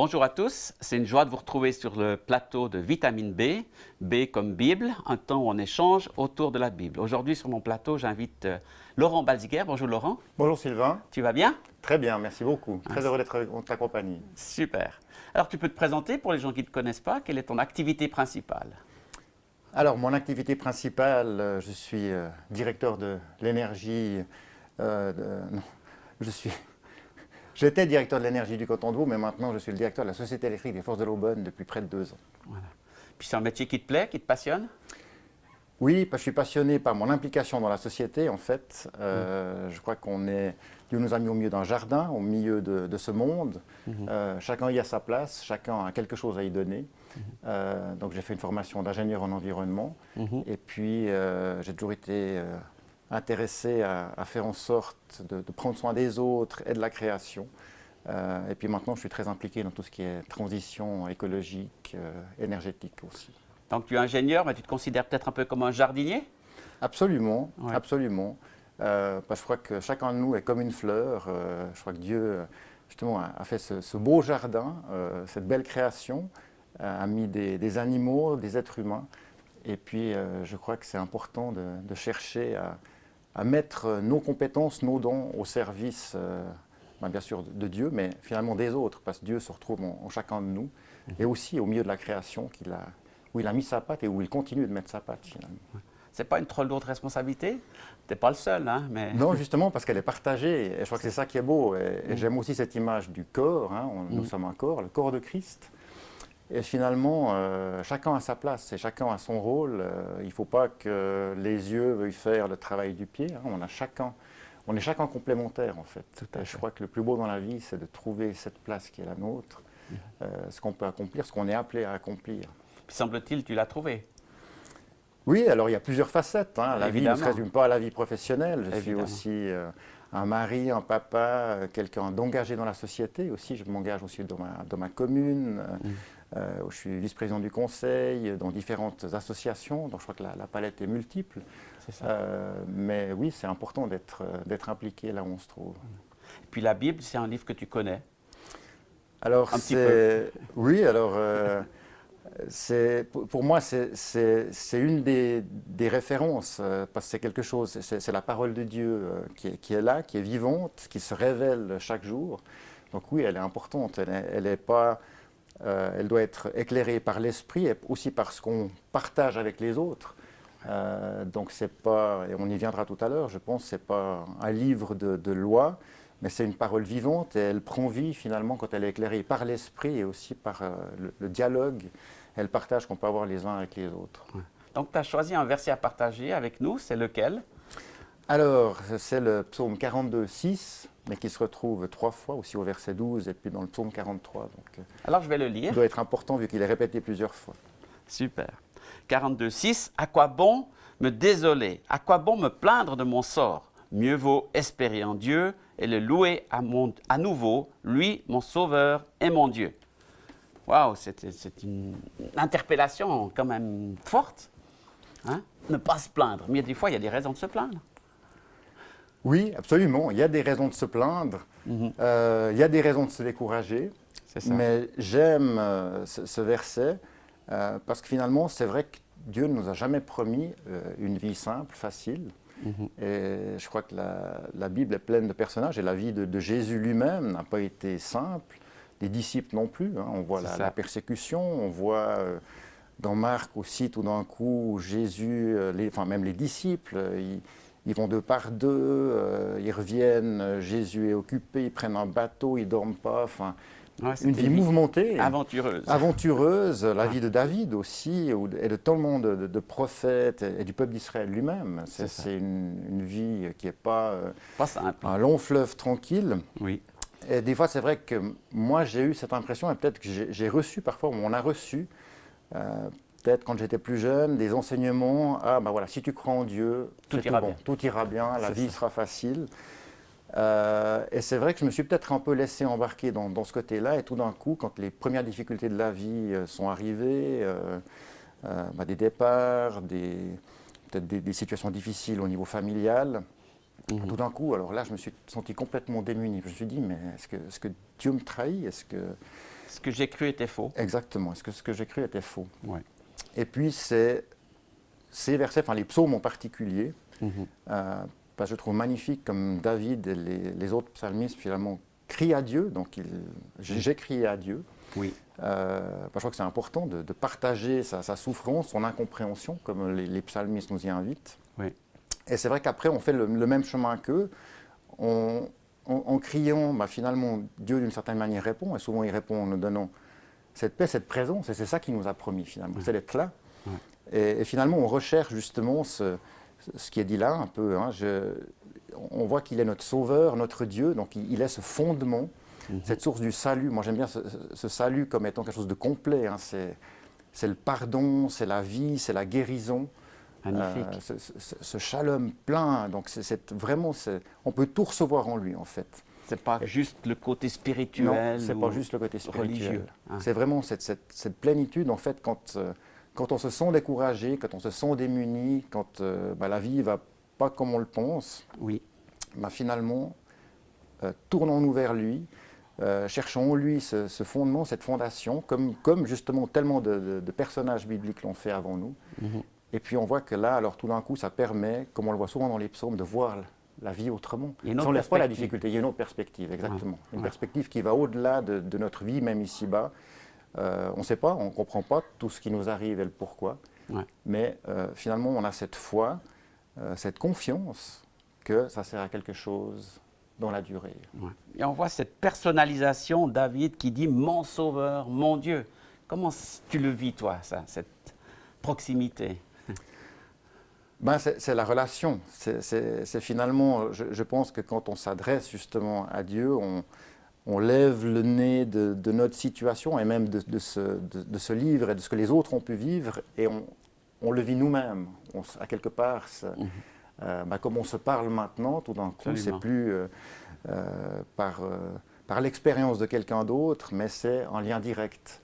Bonjour à tous, c'est une joie de vous retrouver sur le plateau de Vitamine B, B comme Bible, un temps où on échange autour de la Bible. Aujourd'hui sur mon plateau, j'invite Laurent Balziguer. Bonjour Laurent. Bonjour Sylvain. Tu vas bien? Très bien, merci beaucoup. Très heureux d'être en ta compagnie. Super. Alors tu peux te présenter pour les gens qui ne te connaissent pas, quelle est ton activité principale? Alors, mon activité principale, je suis directeur de l'énergie. Non, je suis. J'étais directeur de l'énergie du Canton de Vaud, mais maintenant je suis le directeur de la Société électrique des Forces de l'Aubonne depuis près de 2 ans. Voilà. Puis c'est un métier qui te plaît, qui te passionne? Oui, parce que je suis passionné par mon implication dans la société, en fait. Je crois Dieu nous a mis au milieu d'un jardin, au milieu de ce monde. Chacun y a sa place, chacun a quelque chose à y donner. Donc j'ai fait une formation d'ingénieur en environnement. Et puis j'ai toujours été intéressé à faire en sorte de prendre soin des autres et de la création. Et puis maintenant, je suis très impliqué dans tout ce qui est transition écologique, énergétique aussi. Donc tu es ingénieur, mais tu te considères peut-être un peu comme un jardinier? Absolument, Ouais. absolument. Parce que je crois que chacun de nous est comme une fleur. Je crois que Dieu, justement, a fait ce beau jardin, cette belle création, a mis des animaux, des êtres humains. Et puis, je crois que c'est important de chercher à mettre nos compétences, nos dons au service, bien sûr, de Dieu, mais finalement des autres, parce que Dieu se retrouve en chacun de nous, et aussi au milieu de la création où il a mis sa patte et où il continue de mettre sa patte, finalement. C'est pas une trop lourde responsabilité? Tu n'es pas le seul, hein, mais... Non, justement, parce qu'elle est partagée, et je crois que c'est ça qui est beau. Et j'aime aussi cette image du corps, hein, nous sommes un corps, le corps de Christ. Et finalement, chacun a sa place et chacun a son rôle. Il ne faut pas que les yeux veuillent faire le travail du pied. Hein. On est chacun complémentaire, en fait. Et je crois que le plus beau dans la vie, c'est de trouver cette place qui est la nôtre, ce qu'on peut accomplir, ce qu'on est appelé à accomplir. Puis semble-t-il, tu l'as trouvé. Oui, alors il y a plusieurs facettes. Hein. La vie ne Évidemment. se résume pas à la vie professionnelle. Je suis Évidemment. aussi un mari, un papa, quelqu'un d'engagé dans la société. Aussi, je m'engage aussi dans ma commune. Je suis vice-président du conseil, dans différentes associations. Donc je crois que la palette est multiple. C'est ça. Mais oui, c'est important d'être impliqué là où on se trouve. Et puis la Bible, c'est un livre que tu connais. Alors, Un petit peu. Oui, alors... pour moi, c'est une des références, parce que c'est quelque chose, c'est la parole de Dieu qui est là, qui est vivante, qui se révèle chaque jour. Donc oui, elle est importante, elle doit être éclairée par l'esprit et aussi par ce qu'on partage avec les autres. Donc c'est pas, et on y viendra tout à l'heure, je pense, c'est pas un livre de loi, mais c'est une parole vivante et elle prend vie finalement quand elle est éclairée par l'esprit et aussi par le dialogue et le partage qu'on peut avoir les uns avec les autres. Donc tu as choisi un verset à partager avec nous, c'est lequel? Alors, c'est le psaume 42, 6, mais qui se retrouve 3 fois, aussi au verset 12 et puis dans le psaume 43. Donc, Alors je vais le il lire. doit être important vu qu'il est répété plusieurs fois. Super. 42, 6. À quoi bon me désoler? À quoi bon me plaindre de mon sort? Mieux vaut espérer en Dieu et le louer à nouveau, lui, mon sauveur et mon Dieu. Waouh, c'est une interpellation quand même forte. Hein? Ne pas se plaindre. Mais des fois, il y a des raisons de se plaindre. Oui, absolument. Il y a des raisons de se plaindre, il y a des raisons de se décourager. C'est ça. Mais j'aime ce verset parce que finalement, c'est vrai que Dieu ne nous a jamais promis une vie simple, facile. Et je crois que la Bible est pleine de personnages et la vie de Jésus lui-même n'a pas été simple. Les disciples non plus. Hein. On voit la persécution, on voit dans Marc aussi tout d'un coup Jésus, même les disciples, ils vont 2 par 2, ils reviennent, Jésus est occupé, ils prennent un bateau, ils ne dorment pas. Enfin, Ouais, une vie mouvementée. Aventureuse. Aventureuse, la vie de David aussi, et de tout le monde, de prophètes et du peuple d'Israël lui-même. C'est une vie qui n'est pas, pas simple. Un long fleuve tranquille. Oui. Et des fois, c'est vrai que moi, j'ai eu cette impression, et peut-être que j'ai reçu parfois, ou on a reçu, peut-être quand j'étais plus jeune, des enseignements. Ah, ben voilà, si tu crois en Dieu, tout ira bien. Tout ira bien, la vie sera facile. Et c'est vrai que je me suis peut-être un peu laissé embarquer dans ce côté-là, et tout d'un coup, quand les premières difficultés de la vie sont arrivées, des départs, peut-être des situations difficiles au niveau familial, tout d'un coup, alors là, je me suis senti complètement démuni. Je me suis dit, mais est-ce que Dieu me trahit? Ce que j'ai cru était faux. Exactement, est-ce que ce que j'ai cru était faux? Ouais. Et puis ces versets, enfin les psaumes en particulier, je trouve magnifique comme David et les autres psalmistes finalement crient à Dieu, donc j'ai crié à Dieu. Oui. Je crois que c'est important de partager sa souffrance, son incompréhension, comme les psalmistes nous y invitent. Oui. Et c'est vrai qu'après, on fait le même chemin qu'eux. En criant, finalement, Dieu d'une certaine manière répond, et souvent il répond en nous donnant cette paix, cette présence, et c'est ça qu'il nous a promis finalement, c'est d'être là. Et finalement, on recherche justement ce qui est dit là un peu. On voit qu'il est notre sauveur, notre Dieu, donc il est ce fondement, cette source du salut. Moi j'aime bien ce salut comme étant quelque chose de complet. C'est le pardon, c'est la vie, c'est la guérison. Magnifique. Ce shalom plein, donc vraiment, on peut tout recevoir en lui en fait. C'est pas juste le côté spirituel. Non, c'est pas juste le côté spirituel. Religieux. C'est vraiment cette plénitude en fait quand on se sent découragé, quand on se sent démuni, quand la vie va pas comme on le pense. Oui. Finalement, tournons-nous vers lui. Cherchons en lui ce fondement, cette fondation, comme justement tellement de personnages bibliques l'ont fait avant nous. Et puis on voit que là, alors tout d'un coup, ça permet, comme on le voit souvent dans les psaumes, de voir la vie autrement. Ça n'enlève pas la difficulté, il y a une autre perspective, exactement. Une perspective qui va au-delà de notre vie, même ici-bas. On ne sait pas, on ne comprend pas tout ce qui nous arrive et le pourquoi. Mais finalement, on a cette foi, cette confiance que ça sert à quelque chose dans la durée. Et on voit cette personnalisation, David, qui dit « mon sauveur, mon Dieu ». Comment tu le vis, toi, ça, cette proximité? C'est la relation. C'est finalement, je pense que quand on s'adresse justement à Dieu, on lève le nez de notre situation et même de ce livre et de ce que les autres ont pu vivre et on le vit nous-mêmes. À quelque part, comme on se parle maintenant, tout d'un coup, c'est plus par l'expérience de quelqu'un d'autre, mais c'est en lien direct.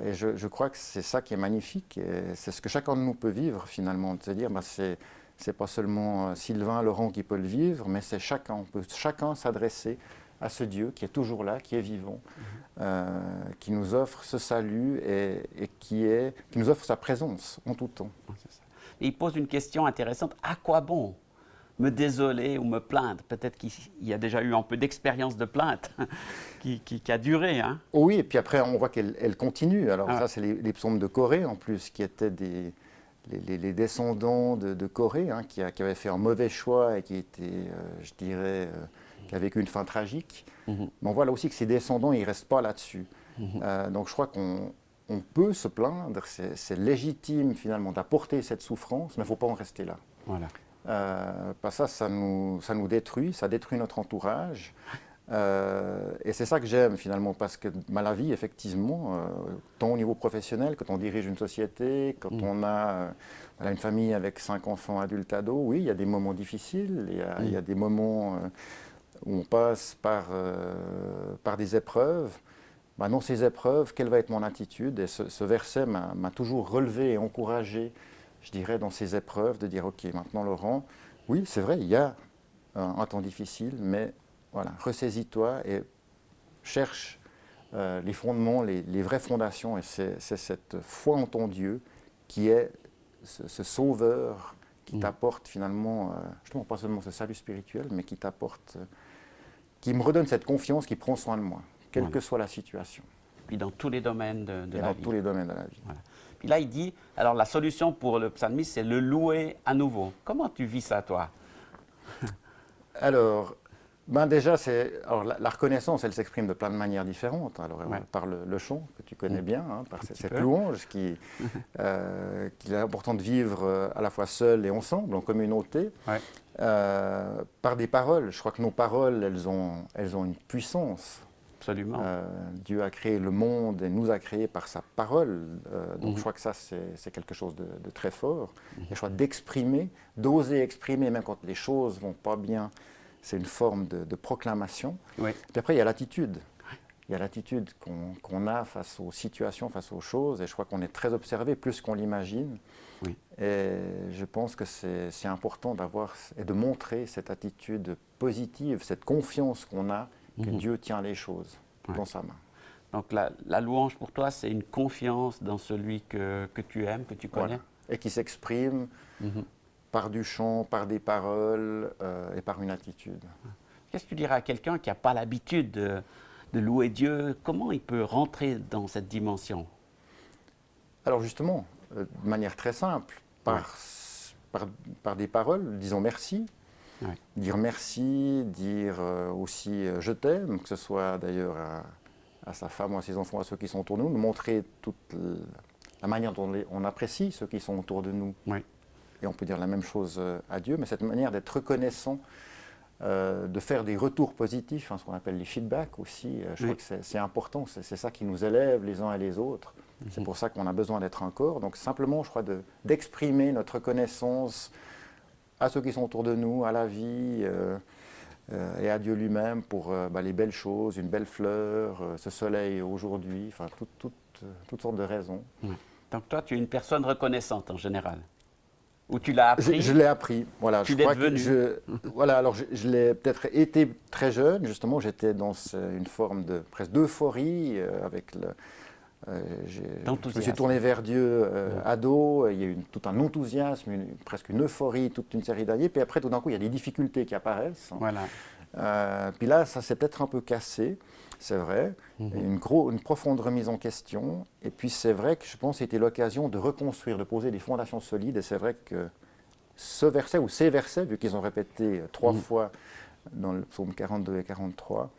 Et je crois que c'est ça qui est magnifique, et c'est ce que chacun de nous peut vivre finalement, de se dire, c'est pas seulement Sylvain, Laurent qui peut le vivre, mais c'est chacun, on peut chacun s'adresser à ce Dieu qui est toujours là, qui est vivant, qui nous offre ce salut et qui nous offre sa présence en tout temps. Et il pose une question intéressante, à quoi bon me désoler ou me plaindre? Peut-être qu'il y a déjà eu un peu d'expérience de plainte qui a duré. Hein? Oui, et puis après, on voit qu'elle continue. Alors ça, c'est les psaumes de Corée, en plus, qui étaient les descendants de Corée, qui avaient fait un mauvais choix et qui étaient, je dirais, qui a vécu une fin tragique. Mais on voit là aussi que ces descendants, ils ne restent pas là-dessus. Donc je crois qu'on peut se plaindre, c'est légitime finalement d'apporter cette souffrance, mais il ne faut pas en rester là. Voilà. Ça nous détruit, ça détruit notre entourage. Et c'est ça que j'aime finalement, parce que la vie, effectivement, tant au niveau professionnel, quand on dirige une société, quand on a une famille avec 5 enfants adultes ados, oui, il y a des moments difficiles, il y a des moments où on passe par des épreuves. Dans ces épreuves, quelle va être mon attitude? Et ce verset m'a toujours relevé et encouragé, je dirais, dans ces épreuves, de dire, ok, maintenant Laurent, oui, c'est vrai, il y a un temps difficile, mais voilà, ressaisis-toi et cherche les fondements, les vraies fondations, et c'est cette foi en ton Dieu qui est ce sauveur qui t'apporte finalement, justement pas seulement ce salut spirituel, mais qui t'apporte, qui me redonne cette confiance, qui prend soin de moi, quelle que soit la situation. Puis dans tous les domaines de la vie. Dans tous les domaines de la vie. Voilà. Puis là, il dit, alors la solution pour le psalmiste, c'est le louer à nouveau. Comment tu vis ça, toi? Alors, déjà, la reconnaissance, elle s'exprime de plein de manières différentes. Alors, par le chant, que tu connais bien, par cette louange qu'il est important de vivre à la fois seul et ensemble, en communauté. Par des paroles. Je crois que nos paroles, elles ont une puissance. Absolument. Dieu a créé le monde et nous a créés par sa parole. Donc je crois que ça, c'est quelque chose de très fort. Et je crois d'exprimer, d'oser exprimer, même quand les choses ne vont pas bien, c'est une forme de proclamation. Puis après, il y a l'attitude. Il y a l'attitude qu'on a face aux situations, face aux choses. Et je crois qu'on est très observé, plus qu'on l'imagine. Et je pense que c'est important d'avoir et de montrer cette attitude positive, cette confiance qu'on a, que Dieu tient les choses dans sa main. Donc la louange pour toi, c'est une confiance dans celui que tu aimes, que tu connais. Voilà. Et qui s'exprime Mhm. par du chant, par des paroles et par une attitude. Qu'est-ce que tu dirais à quelqu'un qui n'a pas l'habitude de louer Dieu? Comment il peut rentrer dans cette dimension? Alors justement, de manière très simple, Ouais. par des paroles, disons merci. Ouais. Dire merci, dire aussi je t'aime, que ce soit d'ailleurs à sa femme ou à ses enfants, à ceux qui sont autour de nous, montrer toute la manière dont on apprécie ceux qui sont autour de nous. Ouais. Et on peut dire la même chose à Dieu, mais cette manière d'être reconnaissant, de faire des retours positifs, hein, ce qu'on appelle les feedbacks aussi, je crois que c'est important, c'est ça qui nous élève les uns et les autres. C'est pour ça qu'on a besoin d'être un corps. Donc simplement, je crois, d'exprimer notre reconnaissance à ceux qui sont autour de nous, à la vie et à Dieu lui-même pour les belles choses, une belle fleur, ce soleil aujourd'hui, enfin toutes sortes de raisons. Ouais. Donc toi, tu es une personne reconnaissante en général. Ou tu l'as appris? Je l'ai appris, voilà. Tu Je l'es crois devenu. voilà, alors je l'ai peut-être été très jeune, justement, j'étais dans une forme de presque d'euphorie avec le. Je me suis tourné vers Dieu ado, il y a eu tout un enthousiasme, presque une euphorie, toute une série d'années, puis après tout d'un coup il y a des difficultés qui apparaissent. Voilà. Puis là ça s'est peut-être un peu cassé, c'est vrai, une profonde remise en question, et puis c'est vrai que je pense que c'était l'occasion de reconstruire, de poser des fondations solides, et c'est vrai que ce verset, ou ces versets, vu qu'ils ont répété 3 fois dans le psaume 42 et 43,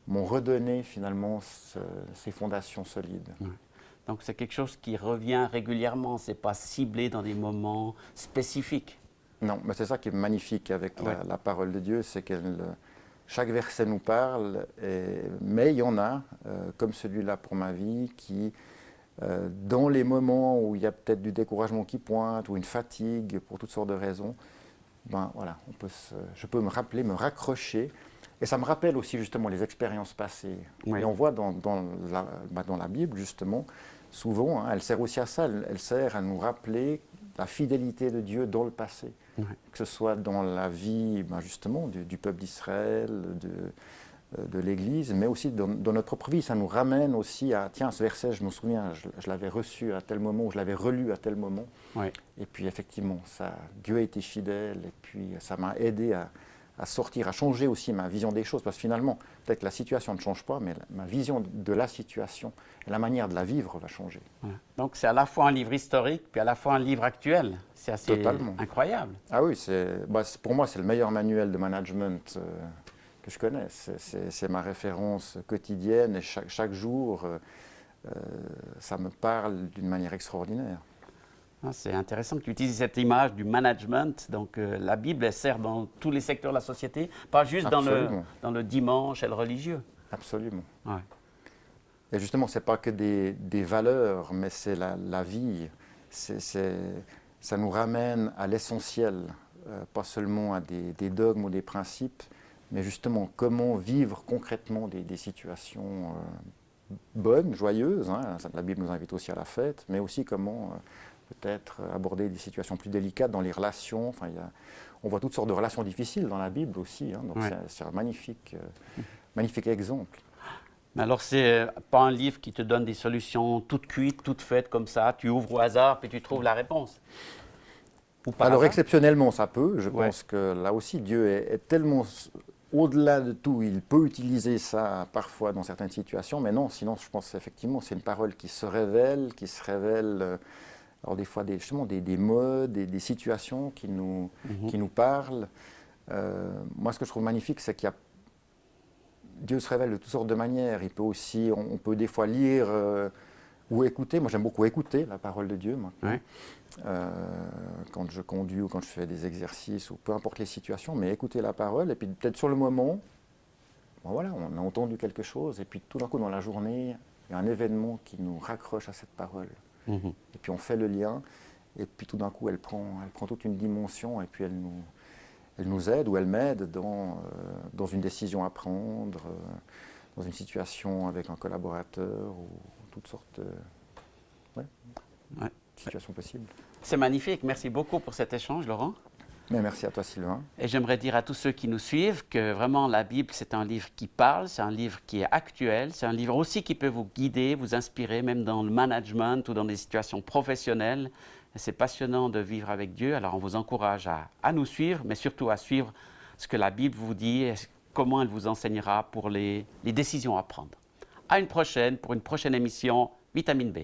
m'ont redonné finalement ces fondations solides. Ouais. Donc c'est quelque chose qui revient régulièrement, c'est pas ciblé dans des moments spécifiques. Non, mais c'est ça qui est magnifique avec la parole de Dieu, c'est que chaque verset nous parle, mais il y en a, comme celui-là pour ma vie, qui, dans les moments où il y a peut-être du découragement qui pointe, ou une fatigue, pour toutes sortes de raisons, ben voilà, je peux me rappeler, me raccrocher. Et ça me rappelle aussi justement les expériences passées. Oui. Et on voit dans la Bible justement, souvent, hein, elle sert aussi à ça, elle sert à nous rappeler la fidélité de Dieu dans le passé. Oui. Que ce soit dans la vie justement du peuple d'Israël, de l'Église, mais aussi dans notre propre vie. Ça nous ramène aussi à, tiens, ce verset, je me souviens, je l'avais reçu à tel moment, ou je l'avais relu à tel moment. Oui. Et puis effectivement, Dieu a été fidèle, et puis ça m'a aidé à sortir, à changer aussi ma vision des choses, parce que finalement, peut-être que la situation ne change pas, mais ma vision de la situation et la manière de la vivre va changer. Voilà. Donc c'est à la fois un livre historique, puis à la fois un livre actuel. C'est assez incroyable. Ah oui, pour moi, c'est le meilleur manuel de management que je connais. C'est ma référence quotidienne, et chaque jour, ça me parle d'une manière extraordinaire. C'est intéressant que tu utilises cette image du management. Donc la Bible, elle sert dans tous les secteurs de la société, pas juste dans le dimanche et le religieux. Absolument. Ouais. Et justement, ce n'est pas que des valeurs, mais c'est la vie. Ça nous ramène à l'essentiel, pas seulement à des dogmes ou des principes, mais justement comment vivre concrètement des situations bonnes, joyeuses. Hein. La Bible nous invite aussi à la fête, mais aussi comment peut-être aborder des situations plus délicates dans les relations. Enfin, on voit toutes sortes de relations difficiles dans la Bible aussi, hein, donc c'est un magnifique exemple. Mais alors, c'est pas un livre qui te donne des solutions toutes cuites, toutes faites comme ça. Tu ouvres au hasard puis tu trouves la réponse. Alors exceptionnellement, ça peut. Je pense que là aussi, Dieu est tellement au-delà de tout. Il peut utiliser ça parfois dans certaines situations, mais non, sinon, je pense effectivement, c'est une parole qui se révèle, alors des fois justement des modes, des situations qui nous parlent. Moi, ce que je trouve magnifique, c'est qu'il y a Dieu se révèle de toutes sortes de manières. On peut des fois lire ou écouter. Moi, j'aime beaucoup écouter la parole de Dieu maintenant. Quand je conduis ou quand je fais des exercices ou peu importe les situations, mais écouter la parole. Et puis peut-être sur le moment, voilà, on a entendu quelque chose et puis tout d'un coup dans la journée, il y a un événement qui nous raccroche à cette parole. Et puis on fait le lien et puis tout d'un coup elle prend toute une dimension et puis elle nous aide ou elle m'aide dans une décision à prendre, dans une situation avec un collaborateur ou toutes sortes de situations possibles. C'est magnifique. Merci beaucoup pour cet échange, Laurent. Mais merci à toi, Sylvain. Et j'aimerais dire à tous ceux qui nous suivent que vraiment la Bible, c'est un livre qui parle, c'est un livre qui est actuel, c'est un livre aussi qui peut vous guider, vous inspirer, même dans le management ou dans des situations professionnelles. Et c'est passionnant de vivre avec Dieu, alors on vous encourage à nous suivre, mais surtout à suivre ce que la Bible vous dit et comment elle vous enseignera pour les décisions à prendre. À une prochaine, pour une prochaine émission Vitamine B.